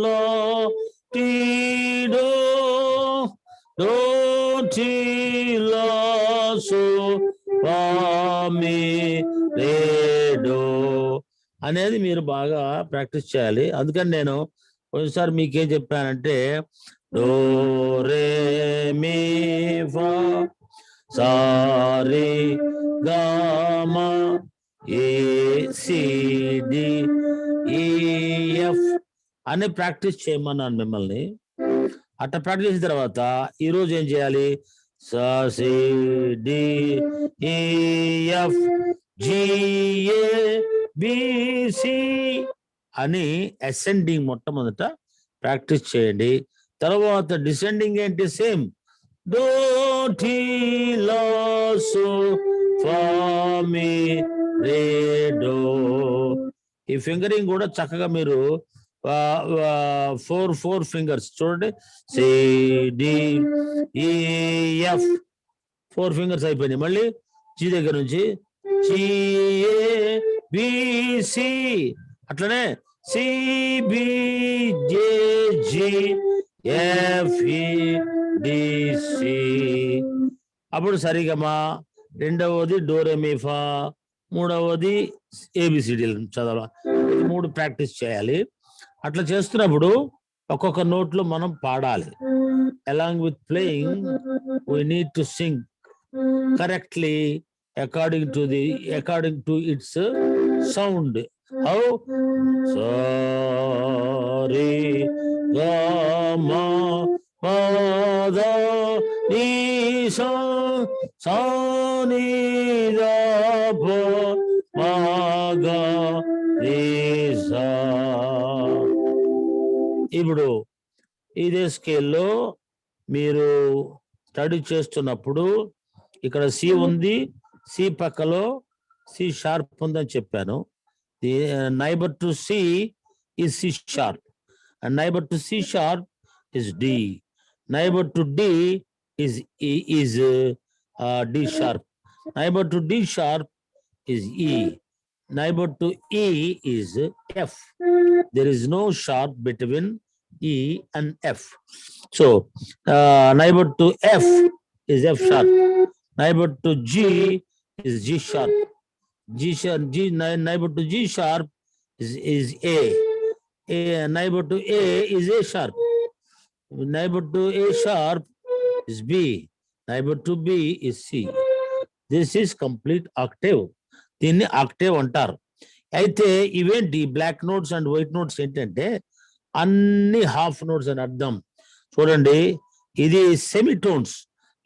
la ti do do ti la so fa mi re do అనేది మీరు బాగా practice చేయాలి. అందుకని నేను ఒకసారి మీకేం చెప్పానంటే డో రే మీ ఫా సా రే గా మా A C D E F అని ప్రాక్టీస్ చేయమన్నాను మిమ్మల్ని. అట్లా ప్రాక్టీస్ చేసిన తర్వాత ఈరోజు ఏం చేయాలి? సా C D E F G A B C అని అసెండింగ్ మొట్టమొదట ప్రాక్టీస్ చేయండి. తర్వాత డిసెండింగ్ ఏంటి? Same do ti la so fa mi ray do. ఈ ఫింగరింగ్ కూడా చక్కగా మీరు 4 ఫింగర్స్ చూడండి. C D E F 4 fingers అయిపోయినాయి. మళ్ళీ జి దగ్గర నుంచి జి ఏ బి సి అట్లనే సి బి జే G F E D C. అప్పుడు సరిగమా, రెండవది డోరెమీఫా, మూడవది ఏబిసిడీలు చదవాలి. 3 ప్రాక్టీస్ చేయాలి. అట్లా చేస్తున్నప్పుడు ఒక్కొక్క నోట్లో మనం పాడాలి. Along with playing we need to sing correctly according to its sound. How? Sorry, Gama, Pada, Nisa, Sani, Dapa, Maga, Nisa. ఇప్పుడు ఇదే స్కేల్లో మీరు స్టడీ చేస్తున్నప్పుడు ఇక్కడ సి ఉంది, సి పక్కలో సి షార్ప్ ఉందని చెప్పాను. The neighbour to C is C sharp and neighbor to C sharp is D. Neighbor to D is D sharp. Neighbor to D sharp is E. Neighbor to E is F. There is no sharp between E and F. So neighbor to F is F sharp. Neighbor to G is G sharp. Neighbor to G sharp is A. Neighbor to A is A sharp. Neighbor to A sharp is B. Neighbor to B is C. This is complete octave. దీన్ని octave అంటారు. అయితే ఇవేంటి black notes and white notes ఏంటంటే అన్ని half notes అని అర్థం. చూడండి, ఇది సెమీటోన్స్,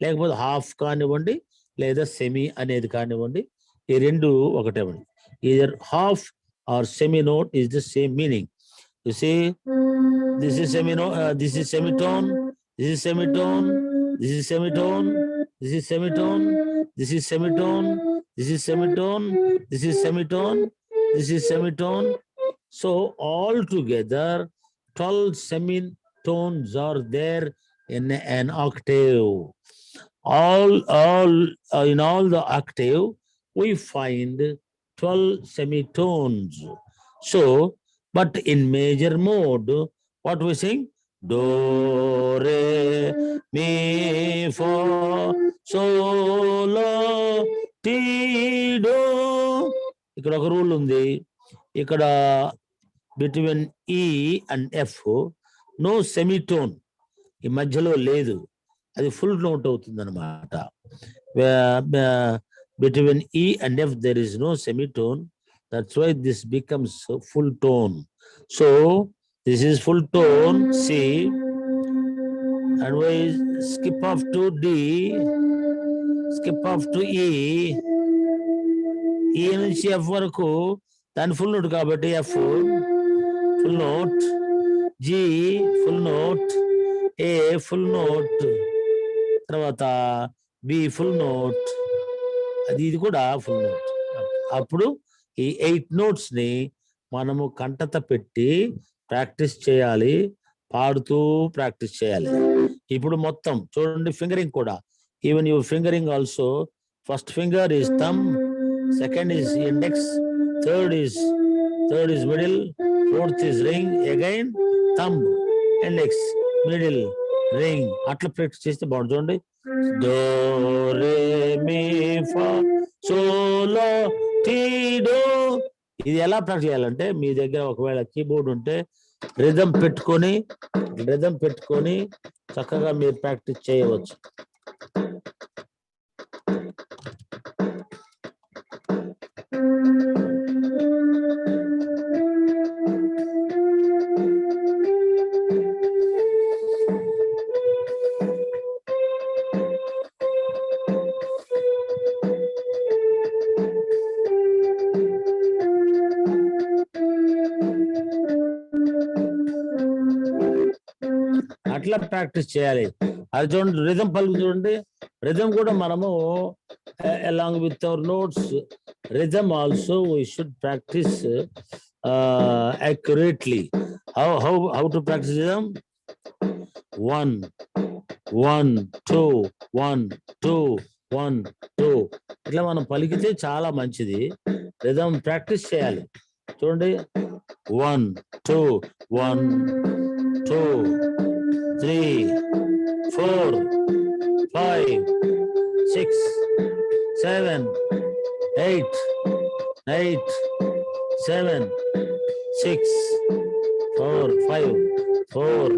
లేకపోతే హాఫ్ కానివ్వండి లేదా సెమీ అనేది కానివ్వండి, ఈ రెండు ఒకటేవండి. Either half or semi note is the same meaning. You see, this is semitone, this is semitone, this is semitone, this is semitone, this is semitone, this is semitone, this is semitone, this is semitone, this is semitone. So all together 12 semitones are there in an octave. In all the octave we find 12 semitones. So but in major mode, what we sing? Do, re, mi, fa, sol, la, ti, do. ఇక్కడ ఒక rule ఉంది. ఇక్కడ between E and F no semitone, ఈ మధ్యలో లేదు, అది full note అవుతుంది అనమాట. Between E and F there is no semitone. That's why this becomes full tone. So this is full tone C, and we skip off to D, skip off to E. E నుంచి F వరకు దాని full note కాబట్టి F full note, G full note, A full note, తర్వాత B full note, ఇది కూడా full note. అప్పుడు ఈ 8 notes ని మనము కంటత పెట్టి ప్రాక్టీస్ చేయాలి, పాడుతూ ప్రాక్టీస్ చేయాలి. ఇప్పుడు మొత్తం చూడండి, ఫింగరింగ్ కూడా, even your fingering also, first finger is thumb, second is index, third is middle, fourth is ring, again thumb, index, middle, ring అట్లా ప్రాక్టీస్ చేస్తే బాగుంటుంది. చూడండి, దో రే మీ ఫా సోలో టీ డో. ఇది ఎలా ప్రాక్టీస్ చేయాలంటే మీ దగ్గర ఒకవేళ కీబోర్డ్ ఉంటే రిథమ్ పెట్టుకొని చక్కగా మీరు ప్రాక్టీస్ చేయవచ్చు. అట్లా ప్రాక్టీస్ చేయాలి. అది చూడండి, రిథమ్ పలుకు చూడండి. రిథమ్ కూడా మనము along with our notes, rhythm also we should practice accurately. How to practice rhythm? 1 1 2 1 2 1 2 ఇట్లా మనం పలికితే చాలా మంచిది. రిథమ్ ప్రాక్టీస్ చేయాలి. చూడండి, 1 2 1 2 3 4 5 6 7 8 7 6 4 5 4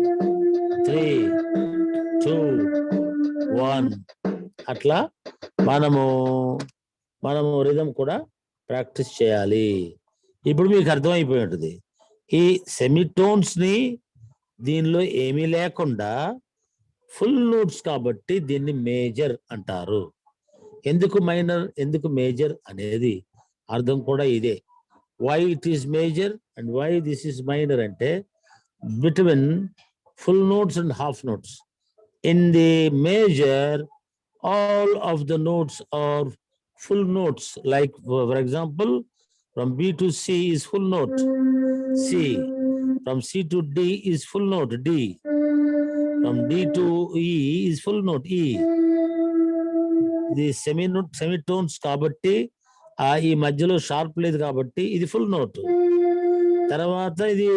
3 2 1 అట్లా మనము రిథమ్ కూడా ప్రాక్టీస్ చేయాలి. ఇప్పుడు మీకు అర్థమైపోయి ఉంటుంది. ఈ సెమీటోన్స్ ని దీనిలో ఏమీ లేకుండా ఫుల్ నోట్స్ కాబట్టి దీన్ని మేజర్ అంటారు. ఎందుకు మైనర్, ఎందుకు మేజర్ అనేది అర్థం కూడా ఇదే. Why it is major and why this is minor అంటే between full notes and half notes. In the major, all of the notes are full notes. Like for example, from B to C is full note, C. From C to D is full note, D. From D to E is full note, E. The semitones కాబట్టి ఈ మధ్యలో sharp లేదు కాబట్టి ఇది full note. తర్వాత ఇది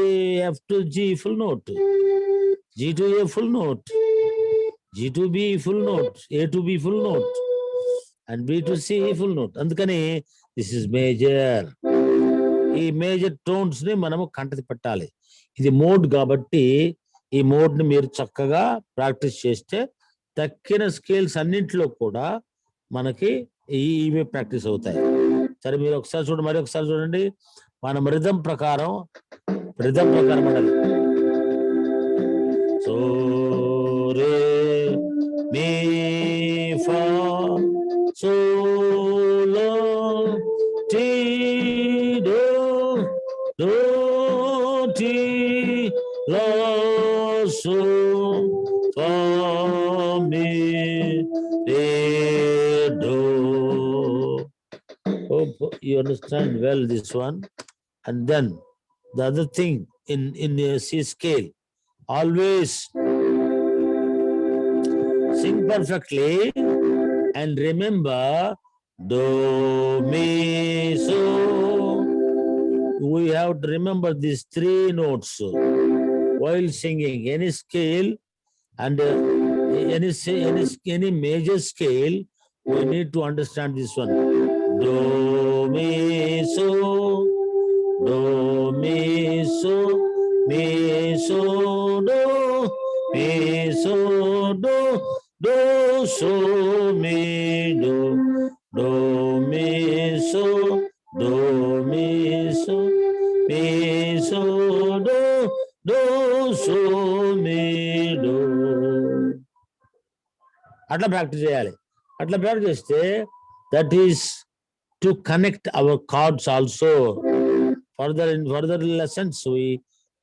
F to G full note, G to A full note, G to B full note, A to B full note, and B to C full note. అందుకని this is major. ఈ major tones ని మనము కంటది పెట్టాలి. ఇది mode కాబట్టి ఈ mode ని మీరు చక్కగా ప్రాక్టీస్ చేస్తే తక్కిన స్కేల్స్ అన్నింటిలో కూడా మనకి ఇవే ప్రాక్టీస్ అవుతాయి. సరే, మీరు ఒకసారి చూడండి, మరి ఒకసారి చూడండి. మనం రిథమ్ ప్రకారం ఉండాలి. So re mi fa so la ti do ti la so fa mi re do. Hope you understand well this one. And then the other thing in the C scale, always sing perfectly and remember do, mi, so. We have to remember these 3 notes while singing any scale, and any major scale. We need to understand this one. Do, mi, so, do, mi, so, mi, so, do, mi, so, do, do, so, mi, do, do, mi, so, do, mi, so, mi, so, do, do, so, mi, do. అట్లా ప్రాక్టీస్ చేయాలి. అట్లా ప్రాక్టీస్ చేస్తే that is to connect our chords also. In further lessons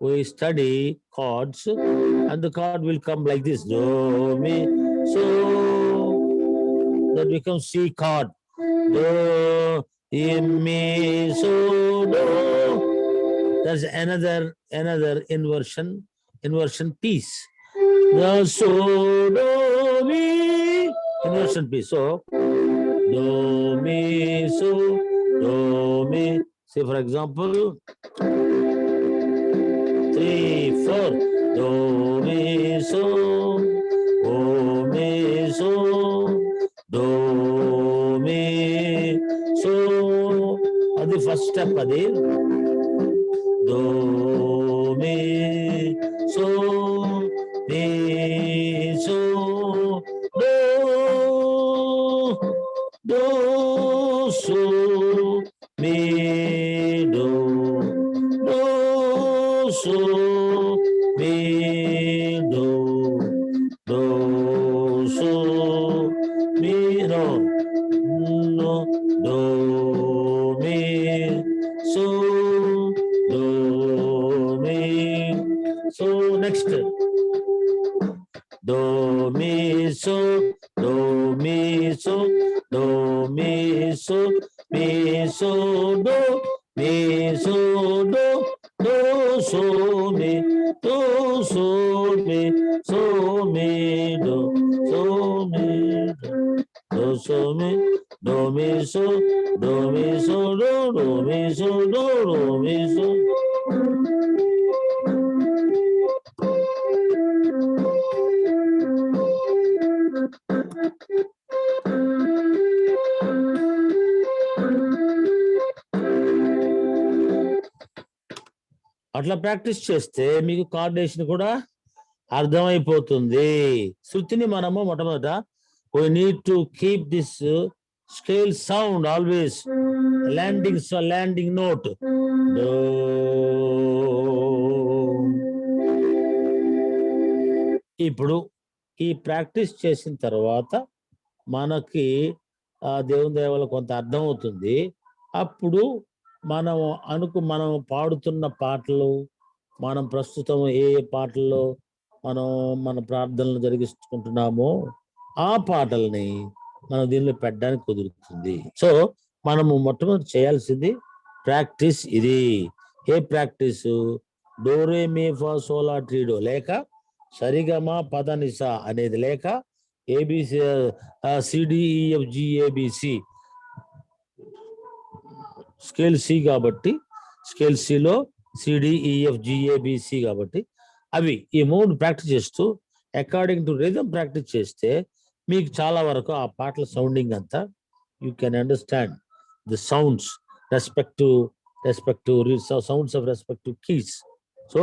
we study chords, and the chord will come like this, do, mi, so. That becomes C chord, do, mi, so, do. That's another inversion piece. The so, do, mi, inversion piece. So do, mi, so, do, mi. Say for example 3 4 do mi so, o mi so, do mi so. అది first step. అది do mi so, mi so, do so, mi do so, mi do so, mi no do mi so, do mi so. Next do mi so, do mi so, do mi so, mi so, do mi so, do so, mi do so, mi so, mi do so, mi do so, mi do mi so, do mi so, do mi so, do mi so. అట్లా ప్రాక్టీస్ చేస్తే మీకు coordination కూడా అర్థమైపోతుంది. శృతిని మనము మొట్టమొదట we need to keep this scale sound always landing note. Do. ఇప్పుడు ఈ ప్రాక్టీస్ చేసిన తర్వాత మనకి దేవుని దయ వల్ల కొంత అర్థం అవుతుంది. అప్పుడు మనం పాడుతున్న పాటలు, మనం ప్రస్తుతం ఏ పాటల్లో మన ప్రార్థనలు జరిగిస్తుంటున్నామో ఆ పాటల్ని మనం దీనిలో పెట్టడానికి కుదురుతుంది. సో మనము మొట్టమొదటి చేయాల్సింది ప్రాక్టీస్. ఇది ఏ ప్రాక్టీస్? డోరే మే ఫా సోలా ట్రీడో లేక సరిగమ పదనిస అనేది లేక ఏబిసి సిడిఈఎఫ్జి ఏబిసి స్కేల్ సి కాబట్టి, స్కేల్ సిలో సిడిఈఎఫ్జిఏబిసి కాబట్టి అవి ఈ మూడు ప్రాక్టీస్ చేస్తూ అకార్డింగ్ టు రిథమ్ ప్రాక్టీస్ చేస్తే మీకు చాలా వరకు ఆ పాటల సౌండింగ్ అంతా you can understand the sounds respective sounds of respective keys. So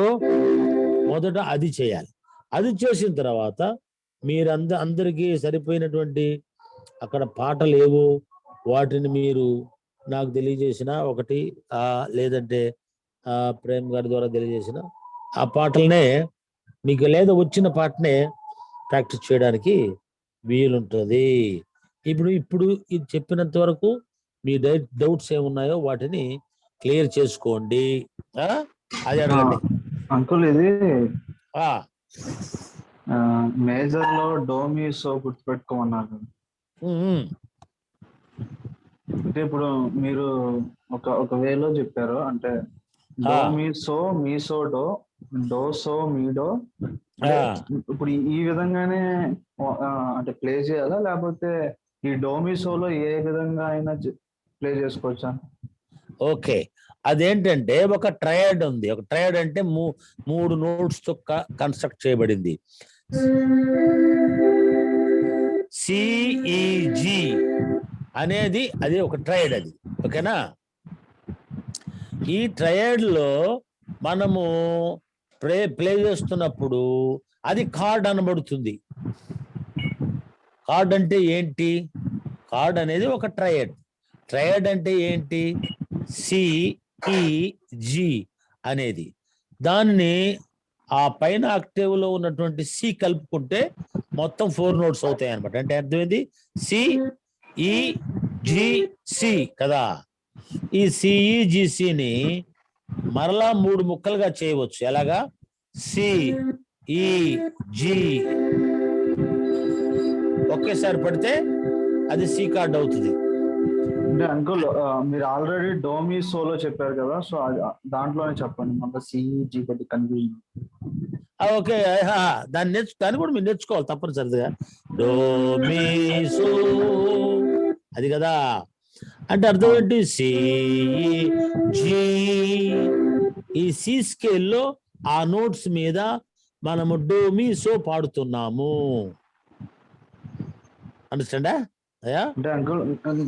మొదట అది చేయాలి. అది చేసిన తర్వాత అందరికీ సరిపోయినటువంటి అక్కడ పాటలు ఏవో వాటిని మీరు నాకు తెలియజేసిన ఒకటి లేదంటే ప్రేమ్ గారి ద్వారా తెలియజేసిన ఆ పాటలనే మీకు లేదా వచ్చిన పాటనే ప్రాక్టీస్ చేయడానికి వీలుంటుంది. ఇప్పుడు ఇది చెప్పినంత వరకు మీ డౌట్స్ ఏమున్నాయో వాటిని క్లియర్ చేసుకోండి. అది అడగండి. అంకుల్, ఇది మేజర్ లో డోమి సో గుర్తుపెట్టుకోమన్నారు. అంటే ఇప్పుడు మీరు ఒక వేలో చెప్పారు, అంటే do mi so mi so do so mi do. ఇప్పుడు ఈ విధంగానే అంటే ప్లే చేయాలా, లేకపోతే ఈ డోమి సోలో ఏ విధంగా అయినా ప్లే చేసుకోవచ్చా? ఓకే, అదేంటంటే ఒక ట్రయడ్ ఉంది. ఒక ట్రయడ్ అంటే మూడు నోట్స్ తో కన్స్ట్రక్ట్ చేయబడింది. సిఈజి అనేది అది ఒక ట్రయడ్. అది ఓకేనా? ఈ ట్రయడ్ లో మనము ప్లే చేస్తున్నప్పుడు అది కార్డ్ అనబడుతుంది. కార్డ్ అంటే ఏంటి? కార్డ్ అనేది ఒక ట్రయడ్. ట్రయడ్ అంటే ఏంటి? సిఈజి అనేది. దానిని ఆ పైన ఆక్టేవ్ లో ఉన్నటువంటి సి కలుపుకుంటే మొత్తం 4 నోట్స్ అవుతాయి అనమాట. అంటే అర్థమైంది, సిఈజిసి కదా. ఈ సిఈజిసిని మరలా 3 ముక్కలుగా చేయవచ్చు. ఎలాగా? సిఈజి ఒకేసారి పడితే అది సి కార్డ్ అవుతుంది. అంటే అంకుల్, మీరు ఆల్రెడీ డోమి సోలో చెప్పారు కదా, సో దాంట్లోనే చెప్పండి. మన సిఈజి కొద్ది కన్ఫ్యూజన్. ఓకే, దాన్ని కూడా మీరు నేర్చుకోవాలి తప్పనిసరిగా. డోమి సో అది కదా. అంటే అర్థం ఏంటి? సిఈజి. ఈ సి స్కేల్లో ఆ నోట్స్ మీద మనము డో మీ సో పాడుతున్నాము. అండర్స్టాండా? అంటే అంకుల్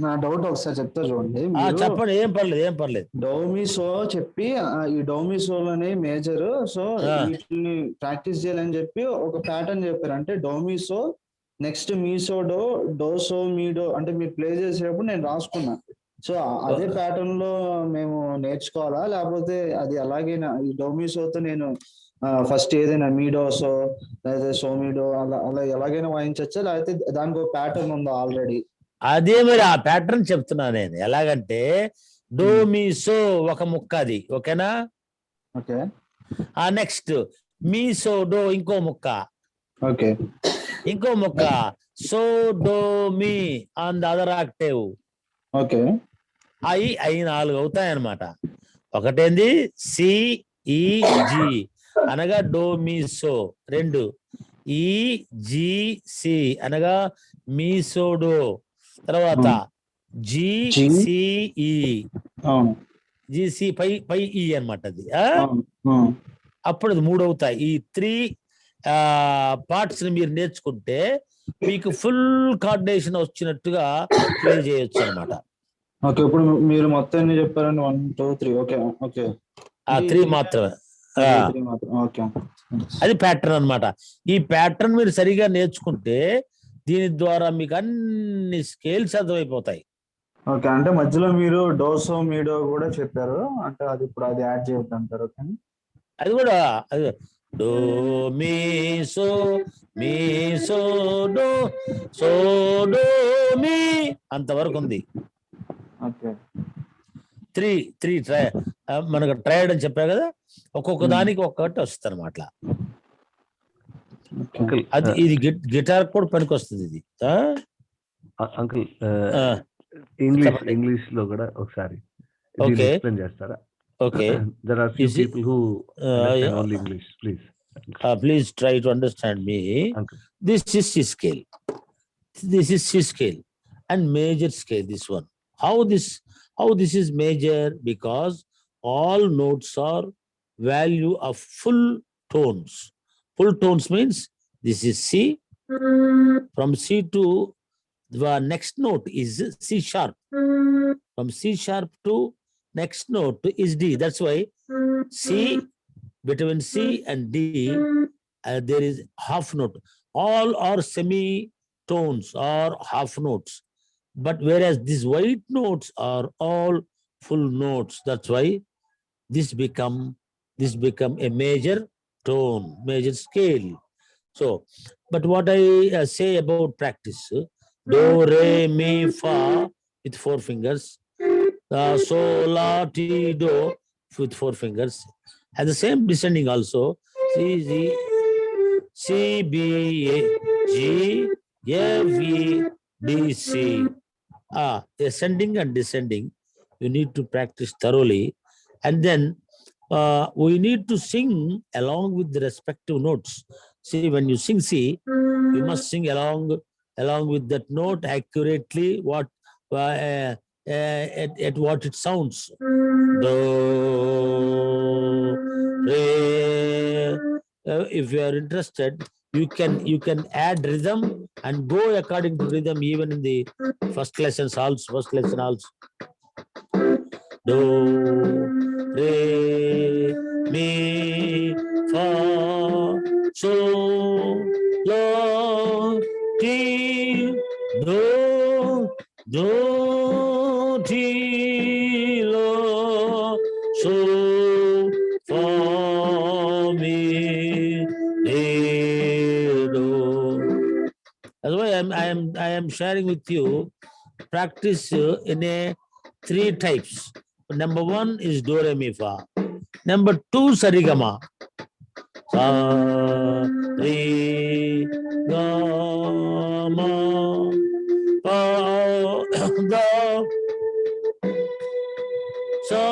నా డౌట్ ఒకసారి చెప్తా చూడండి. చెప్పండి, ఏం పర్లేదు. డోమిసో చెప్పి ఈ డోమిసోలోనే మేజర్, సో వీటిని ప్రాక్టీస్ చేయాలని చెప్పి ఒక ప్యాటర్న్ చెప్పారు. అంటే డోమిసో నెక్స్ట్ మీసో డో, డోసో మీడో అంటే మీరు ప్లే చేసేటప్పుడు నేను రాసుకున్నా. సో అదే ప్యాటర్న్ లో మేము నేర్చుకోవాలా, లేకపోతే అది అలాగైనా ఈ డోమిసోతో నేను ఫస్ట్ ఏదైనా మీడోసో లేదా సోమిడో అలా అలా ఎలాగైనా వాయించచ్చా, లేకపోతే దానికి ఒక ప్యాటర్న్ ఉందా ఆల్రెడీ? అదే మరి ఆ ప్యాటర్న్ చెప్తున్నా నేను. ఎలాగంటే డో మీ సో ఒక ముక్క, అది ఓకేనా? Okay. Next mi so do ఇంకో ముక్క, ఓకే. ఇంకో ముక్క so do mi on the other octave. Okay. అవి 4 అవుతాయి అన్నమాట. ఒకటేంది సి ఈ జి అనగా do mi so, 2 E G C అనగా మీ సో డో, తర్వాత జి సి ఈ జిసి పై ఈ అన్నమాట. అది అప్పుడు అది 3 అవుతాయి. ఈ 3 పార్ట్స్ ని మీరు నేర్చుకుంటే మీకు ఫుల్ కోఆర్డినేషన్ వచ్చినట్టుగా ప్లే చేయొచ్చు అనమాట. ఓకే. ఇప్పుడు మీరు మొత్తం ఎన్ని చెప్పారండి? 1 2 3. ఓకే. ఓకే. 3 మాత్రమే. ఓకే. అది ప్యాటర్న్ అన్నమాట. ఈ ప్యాటర్న్ మీరు సరిగా నేర్చుకుంటే దీని ద్వారా మీకు అన్ని స్కేల్స్ అర్థమైపోతాయి. ఓకే. అంటే మధ్యలో మీరు డోసో మీడో కూడా చెప్పారు, అంటే అది ఇప్పుడు అది యాడ్ చేయొద్దు అంటారు. ఓకే. అది కూడా అది do mi so do so do mi అంతవరకు ఉంది. ఓకే. 3 ట్రై మనకు ట్రైడ్ అని చెప్పా కదా, ఒక్కొక్క దానికి ఒక్కటి వస్తుంది అనమాట. అది ఇది గిటార్ కూడా పనికి వస్తుంది ఇది. అంకుల్ ఇంగ్లీష్ లో కూడా ఒకసారి ఎక్స్ప్లెయిన్ చేస్తారా? Okay. There are few people who understand only English, please. Please try to understand me. Uncle. This is C scale. This is C scale and major scale. This one. How this is major? Because all notes are value of full tones. Full tones means this is C. From C to the next note is C sharp. From C sharp to next note is D. That's why C, between C and D, there is half note. All are semi-tones or half notes. But whereas these white notes are all full notes. That's why this become a major tone, major scale. So, but what I say about practice, do, re, mi, fa with 4 fingers, so, la, ti, do with 4 fingers, and the same descending also, C, B, A, G, F, E, D, C. Ascending and descending, you need to practice thoroughly, and then we need to sing along with the respective notes. See, when you sing C, you must sing along with that note accurately. What at what it sounds. Do, re. If you are interested, you can add rhythm and go according to rhythm even in the first lesson also. Do, re, mi, fa, so, la, ti, do, ti, la, so, fa, mi, re, do. That's why I am sharing with you practice in a 3 types. Number 1 is do, re, mi, fa. Number 2, sarigama. Sa, re, ga, ma, pa, da, sa,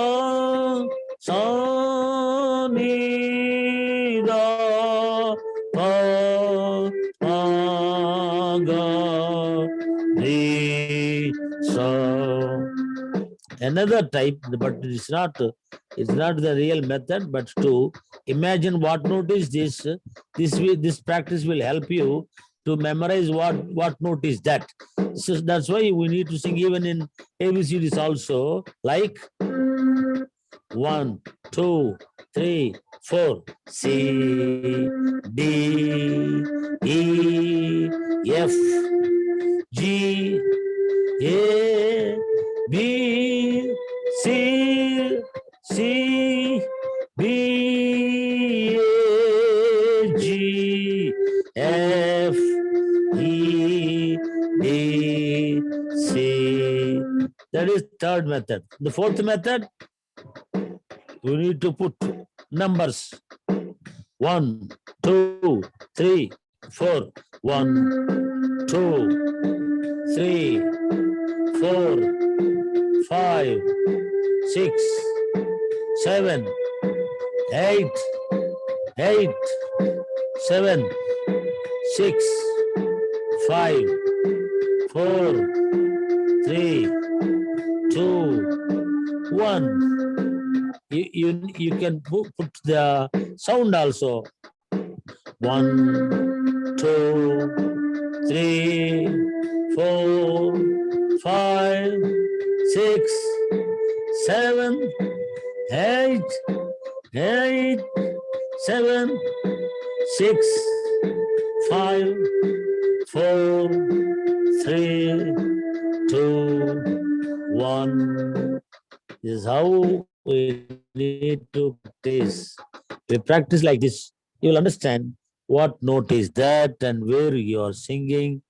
ni, da, pa, ga, re, sa. Another type, but it's not It's not the real method, but to imagine what note is this. This practice will help you to memorize what note is that. So that's why we need to sing even in ABCDs also, like 1, 2, 3, 4. C, D, E, F, G, A, B, C, B, A, G, F, E, D, C. That is third method. The fourth method, we need to put numbers. 1, 2, 3, 4. 1, 2, 3, 4, 5, 6, 7, 8, 7, 6, 5, 4, 3, 2, 1. You can put the sound also. 1, 2, 3, 4, 5, 6, 7, 8, 7, 6, 5, 4, 3, 2, 1. This is how we need to practice. We practice like this, you will understand what note is that and where you are singing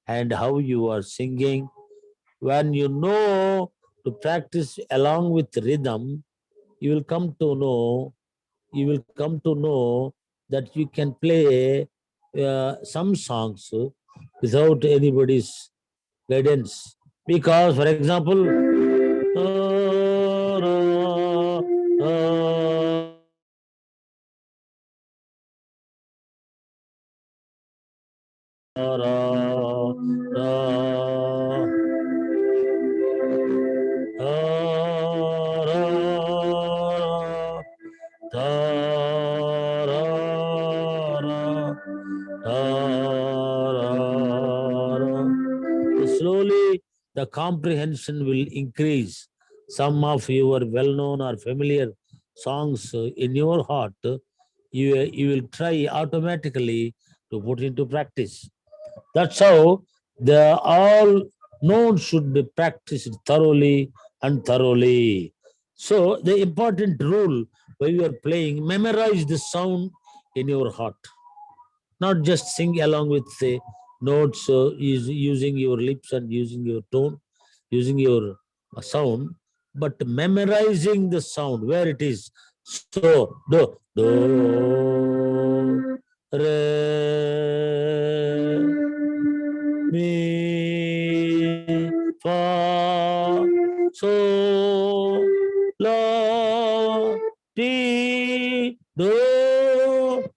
and how you are singing. When you know to practice along with rhythm, you will come to know that you can play some songs without anybody's guidance. Because, for example, slowly the comprehension will increase. Some of your well-known or familiar songs in your heart, you will try automatically to put into practice. That's how the all notes should be practiced thoroughly and thoroughly. So the important rule when you are playing, memorize the sound in your heart. Not just sing along with the notes using your lips and using your tone, using your sound, but memorizing the sound where it is. So do, re, mi, fa, so, la, ti, do.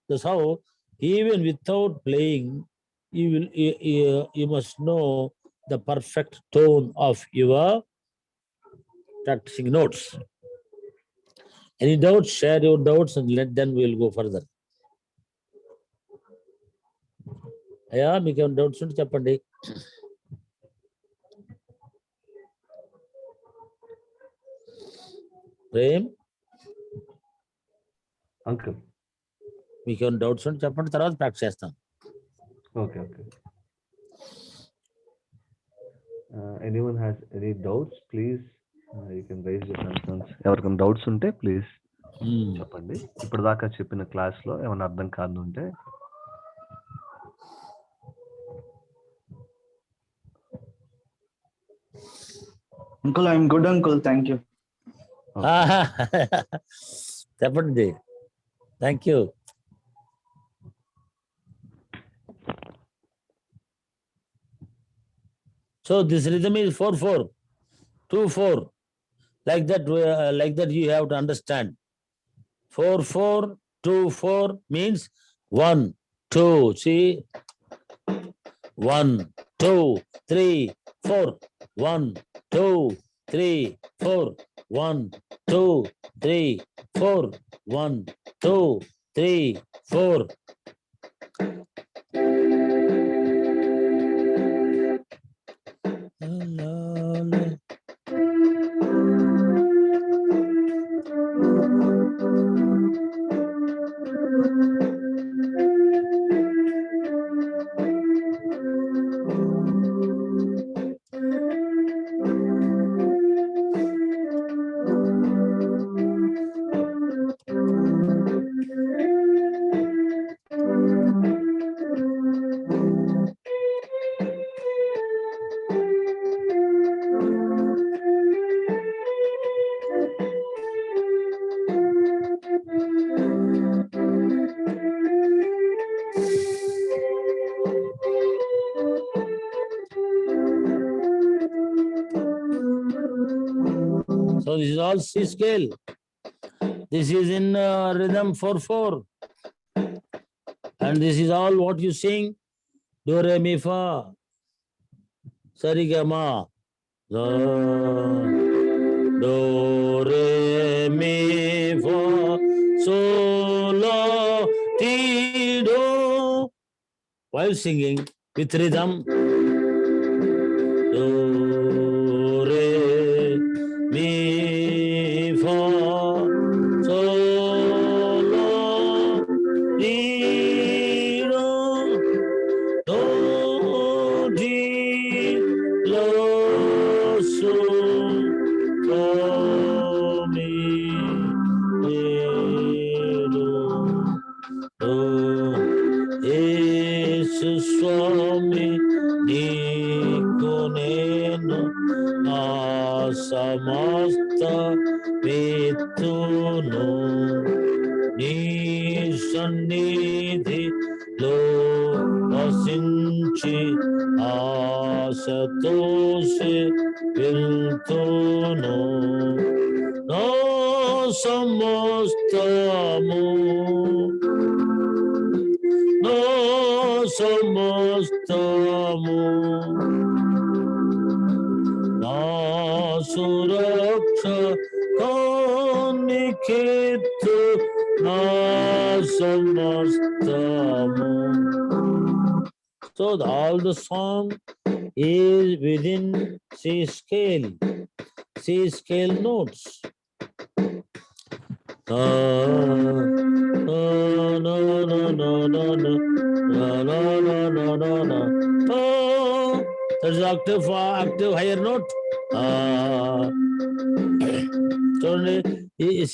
That's how, even without playing, you must know the perfect tone of your practicing notes. Any doubts? Share your doubts and then we'll go further. అయ్యా మీకు ఏమైనా doubts ఉంటే చెప్పండి. Prem uncle మీకు ఏమైనా doubts ఉంటే చెప్పండి, తర్వాత ప్రాక్టీస్ చేస్తాం. Okay anyone has any doubts please you can raise your concerns. ఎవరికైనా డౌట్స్ ఉంటే ప్లీజ్ చెప్పండి. ఇప్పుడు దాకా చెప్పిన క్లాస్లో ఏమైనా అర్థం కాదు ఉంటే uncle I'm good uncle, thank you. చెప్పండి. Thank you. So this rhythm is 4/4, 2/4. Like that you have to understand. 4/4, 2/4 means 1, 2. See, 1, 2, 3, 4. 1, 2, 3, 4. 1, 2, 3, 4. 1, 2, 3, 4. So this is all C scale. This is in rhythm 4/4. And this is all what you sing. Do, re, mi, fa. Sa, re, ga, ma. Do, re, mi, fa. So, la, ti, do. While singing with rhythm. Do, re, mi, fa. So, la, ti, do. Do, di, la, so, fa, mi, re, do. Do, Yesu Swami, నీకు నేను నా సమస్త విత్తును నీ సన్నిధిలో వసించి ఆశతో వెళ్తును నా సమస్తము no samastamo na suraksha kanikittu na samastamo. So all the song is within C scale notes. No, no, no, no, no, no, no, no, no, no, no, no. That's octave higher note. So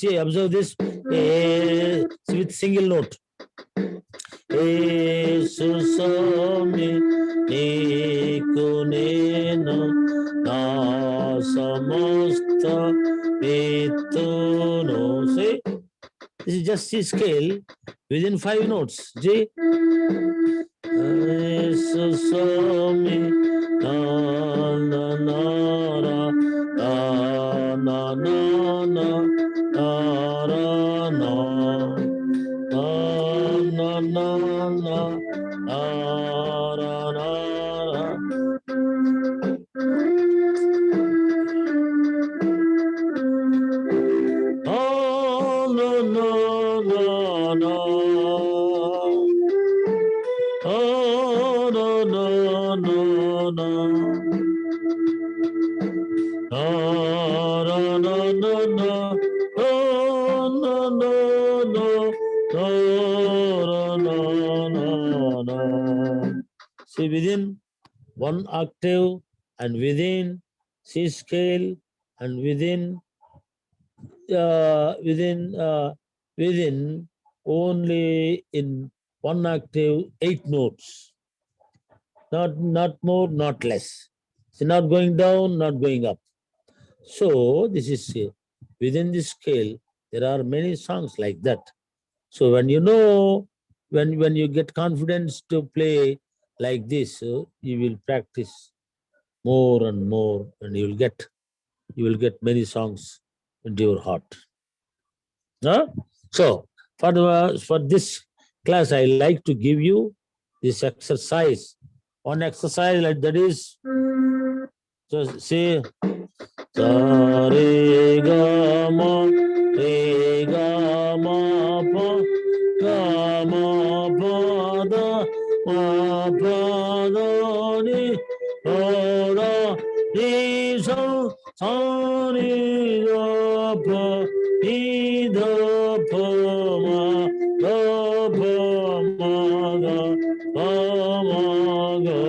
see, observe this with single note. Susami niku nenu na samasta vittuno. See, this is just C scale within 5 notes. G. Susami na na na na na na na na na na na na na na. Oh no no no no. Oh no no no no. No no no no no. Oh no no no. No no no no. See, within 1 octave and within C scale and within only in 1 octave 8 notes, not more, not less. So not going down, not going up. So this is within this scale. There are many songs like that. So when you know, when you get confidence to play like this, you will practice more and more, and you will get many songs into your heart. Huh? So for this class, I like to give you this exercise. One exercise like that is, just say sa re ga ma re ga ma pa ga ma pa da ma pa da ni pa da ni sa sa ni da pa ni da pa ma da pa ma ga pa ma ga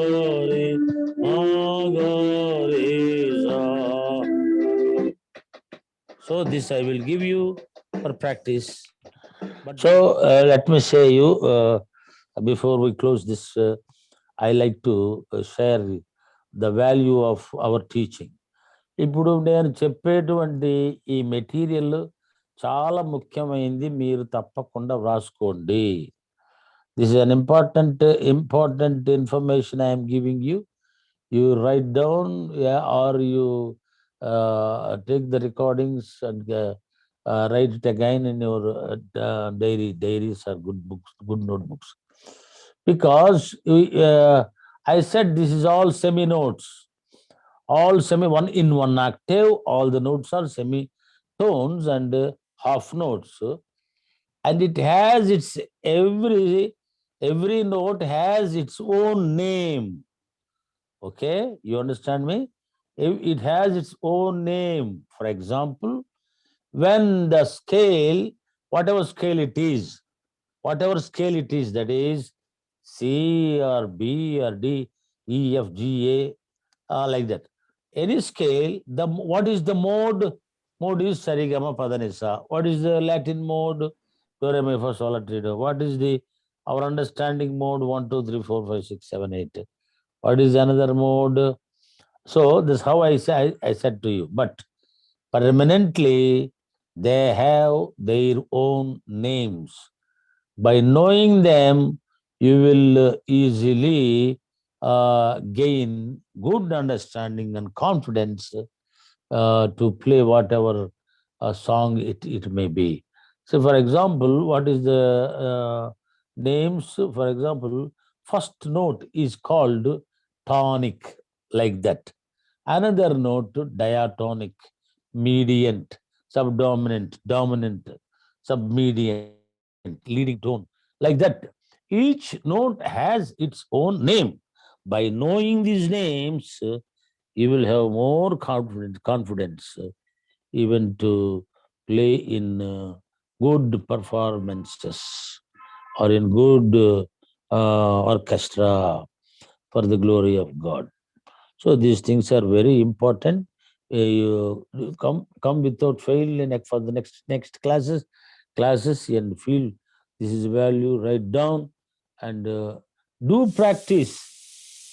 re ma ga re sa. So this I will give you for practice. So let me say you before we close this, I like to share the value of our teaching. ఇప్పుడు నేను చెప్పేటువంటి ఈ material చాలా ముఖ్యమైనది, మీరు తప్పకుండా వ్రాసుకోండి. This is an important information I am giving you. You write down, or you take the recordings and write it again in your diaries or good books, good notebooks. Because I said this is all semi notes, all one in one octave. All the notes are semitones and half notes, and it has its every note has its own name. Okay, you understand me? It has its own name. For example, when the scale, whatever scale it is, that is C or B or D, E, F, G, A, like that. Any scale, what is the mode? Mode is Sarigama Padanisa. What is the Latin mode? Do, re, mi, fa, sol, la, ti, do. What is our understanding mode? 1, 2, 3, 4, 5, 6, 7, 8. What is another mode? So this is how I said to you. But permanently, they have their own names. By knowing them, you will easily gain good understanding and confidence to play whatever song it may be. So, for example, what is the names? For example, first note is called tonic, like that. Another note, diatonic, mediant, subdominant, dominant, submediant, leading tone, like that. Each note has its own name. By knowing these names, you will have more confidence even to play in good performances or in good orchestra for the glory of God. So these things are very important. You come without fail for the next classes and feel this is value. Write down and do practice.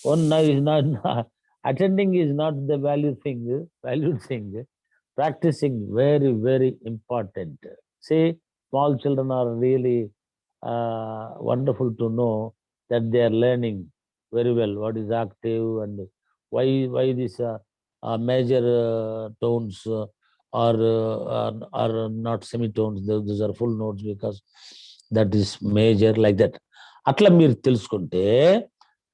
One is not attending is not the valued thing. Practicing very important. See, small children are really wonderful to know that they are learning very well what is octave and why these major tones are not semitones. Those are full notes because that is major, like that. అట్లా మీరు తెలుసుకుంటే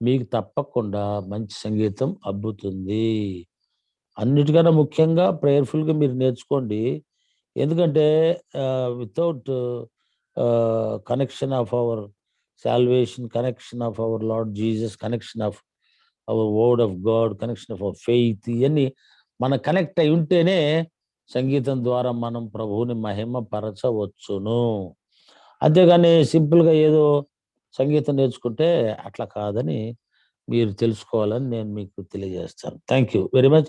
మీకు తప్పకుండా మంచి సంగీతం అబ్బుతుంది. అన్నిటికన్నా ముఖ్యంగా ప్రేయర్ఫుల్గా మీరు నేర్చుకోండి. ఎందుకంటే without connection of our salvation, connection of our Lord Jesus, connection of our word of God, connection of our faith, ఇవన్నీ మనం కనెక్ట్ అయి ఉంటేనే సంగీతం ద్వారా మనం ప్రభువుని మహిమ పరచవచ్చును. అంతేగాని సింపుల్గా ఏదో సంగీతం నేర్చుకుంటే అట్లా కాదని మీరు తెలుసుకోవాలని నేను మీకు తెలియజేస్తాను. Thank you very much.